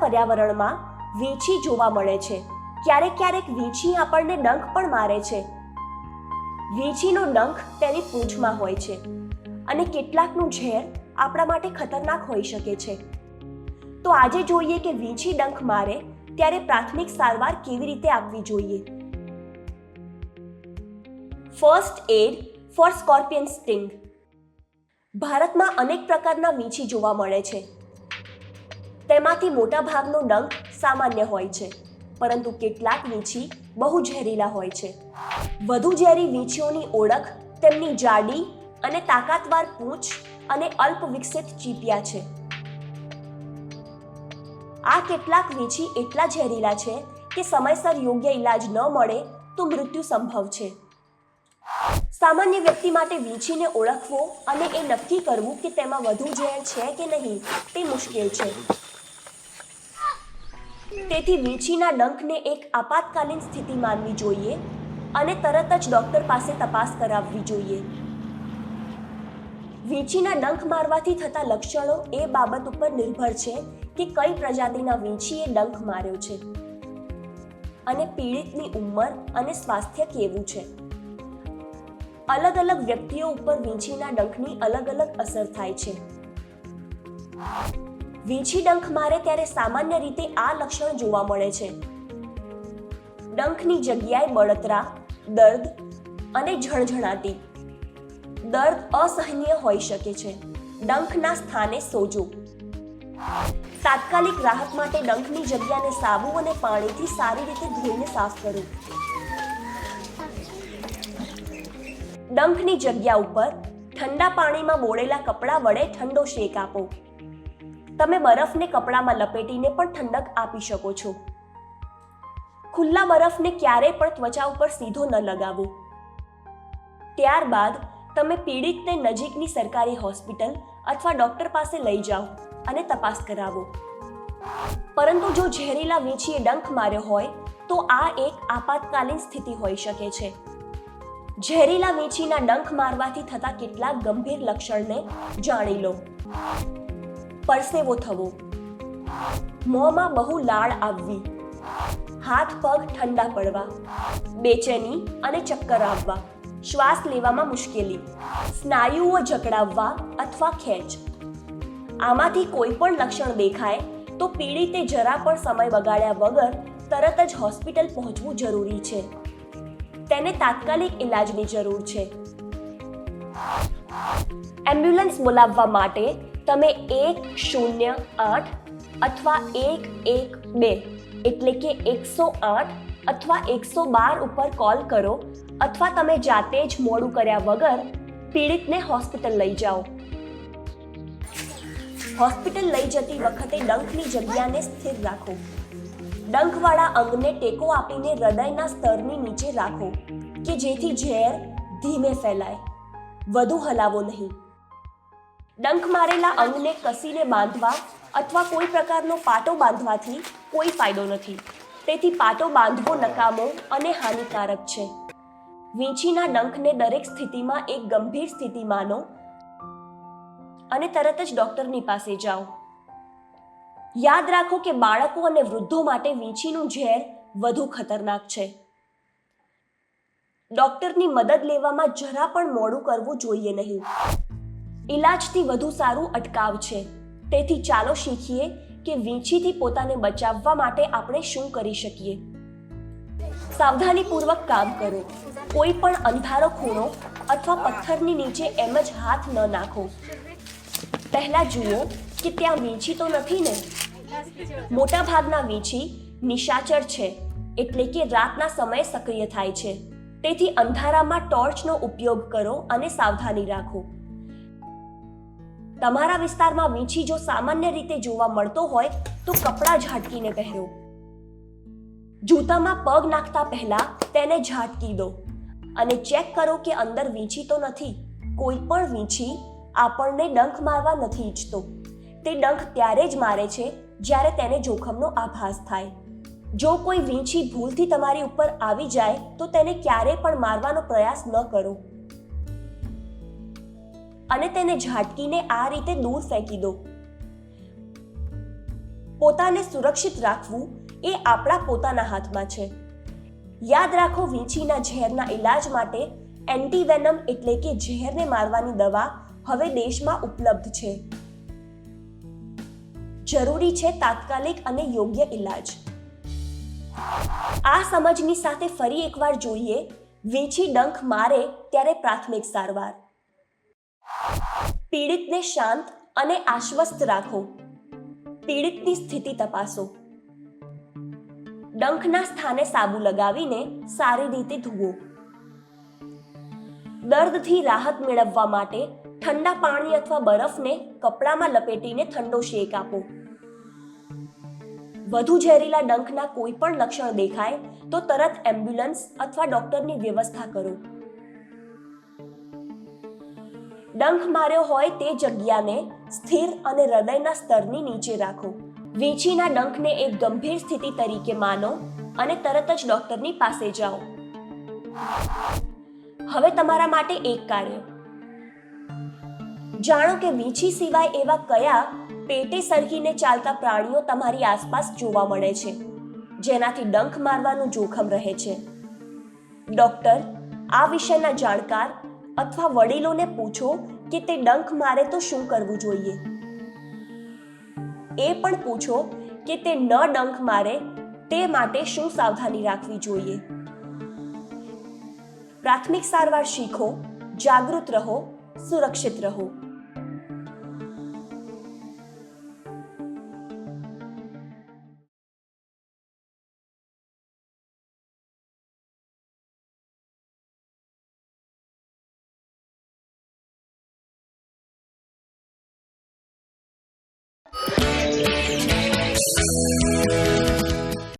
પર્યાવરણમાં વીંછી જોવા મળે છે. ક્યારેક ક્યારેક વીંછી આપણને ડંખ પણ મારે છે. વીંછીનો ડંખ તેની પૂંછમાં હોય છે અને કેટલાકનું ઝેર આપણા માટે ખતરનાક હોઈ શકે છે. તો આજે જોઈએ કે વીંછી ડંખ મારે ત્યારે પ્રાથમિક સારવાર કેવી રીતે આપવી જોઈએ. First aid for scorpion sting. ભારતમાં અનેક પ્રકારના વીંછી જોવા મળે છે. તેમાંથી મોટા ભાગનો ડંખ સામાન્ય હોય છે, પરંતુ કેટલાક વીંછી બહુ ઝેરીલા હોય છે. વધુ ઝેરી વીંછીઓની ઓળખ તેમની જાડી અને તાકાતવાર પૂંછ અને અલ્પ વિકસિત ચીપિયા છે. આ કેટલાક વીંછી એટલા ઝેરીલા છે કે સમયસર યોગ્ય ઇલાજ ન મળે તો મૃત્યુ સંભવ છે. સામાન્ય વ્યક્તિ માટે વીંછીને ઓળખવો અને એ નક્કી કરવું કે તેમાં વધુ ઝેર છે કે નહીં તે મુશ્કેલ છે. તેથી વીંછીના ડંખને એક આપાતકાલીન સ્થિતિ માનવી જોઈએ અને તરત જ ડોક્ટર પાસે તપાસ કરાવવી જોઈએ. વીંછીના ડંખ મારવાથી થતા લક્ષણો એ બાબત ઉપર નિર્ભર છે કે કઈ પ્રજાતિના વીંછીએ ડંખ માર્યો છે અને પીડિતની ઉંમર અને સ્વાસ્થ્ય કેવું છે. અલગ અલગ વ્યક્તિઓ ઉપર વીંછીના ડંખની અલગ અલગ અસર થાય છે. વીંછી ડંખ મારે ત્યારે સામાન્ય રીતે આ લક્ષણ જોવા મળે છે: ડંખની જગ્યાએ બળતરા, દર્દ અને ઝણઝણાટી. દર્દ અસહનીય હોઈ શકે છે. ડંખના સ્થાને સોજો. તાત્કાલિક રાહત માટે ડંખની જગ્યાને સાબુ અને પાણીથી સારી રીતે ધોઈને સાફ કરો. ડંખની જગ્યા ઉપર ઠંડા પાણીમાં બોળેલા કપડાં વડે ઠંડો શેક આપો. તમે બરફને કપડામાં લપેટીને પણ ઠંડક આપી શકો છો. ખુલ્લા બરફને ક્યારેય પણ ત્વચા ઉપર સીધો ન લગાવો. ત્યારબાદ તમે પીડિતને નજીકની સરકારી હોસ્પિટલ અથવા ડોક્ટર પાસે લઈ જાઓ અને તપાસ કરાવો. પરંતુ જો ઝેરીલા વીંછીએ ડંખ માર્યો હોય તો આ એક આપાતકાલીન સ્થિતિ હોઈ શકે છે. ઝેરીલા વીંછીના ડંખ મારવાથી થતા કેટલાક ગંભીર લક્ષણને જાણી લો. પરસેવો થવો, મોંમાં બહુ લાળ આવવી, હાથ પગ ઠંડા પડવા, બેચેની અને ચક્કર આવવા, શ્વાસ લેવામાં મુશ્કેલી, સ્નાયુઓ જકડાવવા અથવા ખેંચ. આમાંથી કોઈ પણ લક્ષણ દેખાય તો પીડિતે જરા પણ સમય બગાડ્યા વગર તરત જ હોસ્પિટલ પહોંચવું જરૂરી છે. તેને તાત્કાલિક ઇલાજની જરૂર છે. એમ્બ્યુલન્સ બોલાવવા માટે તમે 108 અથવા 112 એટલે કે 108 અથવા 112 ઉપર કોલ કરો અથવા તમે જાતે જ મોડું કર્યા વગર પીડિતને હોસ્પિટલ લઈ જાઓ. હોસ્પિટલ લઈ જતી વખતે ડંખની જગ્યાને સ્થિર રાખો. ડંખવાળા અંગને ટેકો આપીને હૃદયના સ્તરની નીચે રાખો કે જેથી ઝેર ધીમે ફેલાય. વધુ હલાવો નહીં. ડંખ મારેલા અંગને કસીને બાંધવા અથવા કોઈ પ્રકારનો પાટો બાંધવાથી કોઈ ફાયદો નથી. તેથી પાટો બાંધવો નકામો અને હાનિકારક છે. વીંછીના ડંખને દરેક સ્થિતિમાં એક ગંભીર સ્થિતિ માનો અને તરત જ ડોક્ટરની પાસે જાઓ. યાદ રાખો કે બાળકો અને વૃદ્ધો માટે વીંછીનું ઝેર વધુ ખતરનાક છે. ડોક્ટરની મદદ લેવામાં જરા પણ મોડું કરવું જોઈએ નહીં. ઇલાજથી વધુ સારું અટકાવ છે. તેથી ચાલો શીખીએ કે વીંછીથી પોતાને બચાવવા માટે આપણે શું કરી શકીએ. સાવધાનીપૂર્વક કામ કરો. કોઈ પણ અંધારો ખૂણો અથવા પથ્થરની નીચે એમ જ હાથ ન નાખો. પહેલા જુઓ કે ત્યાં વીંછી તો નથી ને. મોટાભાગના વીંછી નિશાચર છે, એટલે કે રાતના સમયે સક્રિય થાય છે. તેથી અંધારામાં ટોર્ચનો ઉપયોગ કરો અને સાવધાની રાખો. તમારા વિસ્તારમાં વીંછી જો સામાન્ય રીતે જોવા મળતો હોય તો કપડાં ઝાટકીને પહેરો. જૂતામાં પગ નાખતા પહેલા તેને ઝાટકી દો અને ચેક કરો કે અંદર વીંછી તો નથી. કોઈ પણ વીંછી આપણને ડંખ મારવા નથી ઈચ્છતો. તે ડંખ ત્યારે જ મારે છે જ્યારે તેને જોખમનો આભાસ થાય. જો કોઈ વીંછી ભૂલથી તમારી ઉપર આવી જાય તો તેને ક્યારેય પણ મારવાનો પ્રયાસ ન કરો અને તેને ઝાટકીને આ રીતે દૂર ફેંકી દો. પોતાને સુરક્ષિત રાખવું એ આપણા પોતાના હાથમાં છે. યાદ રાખો, વીંછીના ઝેરના ઇલાજ માટે એન્ટીવેનમ એટલે કે ઝેરને મારવાની દવા હવે દેશમાં ઉપલબ્ધ છે. જરૂરી છે તાત્કાલિક અને યોગ્ય ઇલાજ. આ સમજની સાથે ફરી એકવાર જોઈએ વીંછી ડંખ મારે ત્યારે પ્રાથમિક સારવાર. પીડિતને શાંત અને આશ્વસ્ત રાખો. પીડિતની સ્થિતિ તપાસો. ડંખના સ્થાને સાબુ લગાવીને સારી રીતે ધુઓ. દર્દથી રાહત મેળવવા માટે ઠંડા પાણી અથવા બરફને કપડામાં લપેટીને ઠંડો શેક આપો. વધુ ઝેરીલા ડંખના કોઈ પણ લક્ષણ દેખાય તો તરત એમ્બ્યુલન્સ અથવા ડોક્ટરની વ્યવસ્થા કરો. ડંખ માર્યો હોય તે જગ્યાને સ્થિર અને હૃદયના સ્તરની નીચે રાખો. વીંછીના ડંખને એક ગંભીર સ્થિતિ તરીકે માનો અને તરત જ ડોક્ટરની પાસે જાઓ. હવે તમારા માટે એક કાર્ય. જાણો કે વીંછી સિવાય એવા કયા પેટે સરકીને ચાલતા પ્રાણીઓ તમારી આસપાસ જોવા મળે છે જેનાથી ડંખ મારવાનું જોખમ રહે છે. ડોક્ટર, આ વિષયના જાણકાર અથવા વડીલોને પૂછો કે તે ડંખ મારે તો શું કરવું જોઈએ. એ પણ પૂછો કે તે ન ડંખ મારે તે માટે શું સાવધાની રાખવી જોઈએ. પ્રાથમિક સારવાર શીખો, જાગૃત રહો, સુરક્ષિત રહો.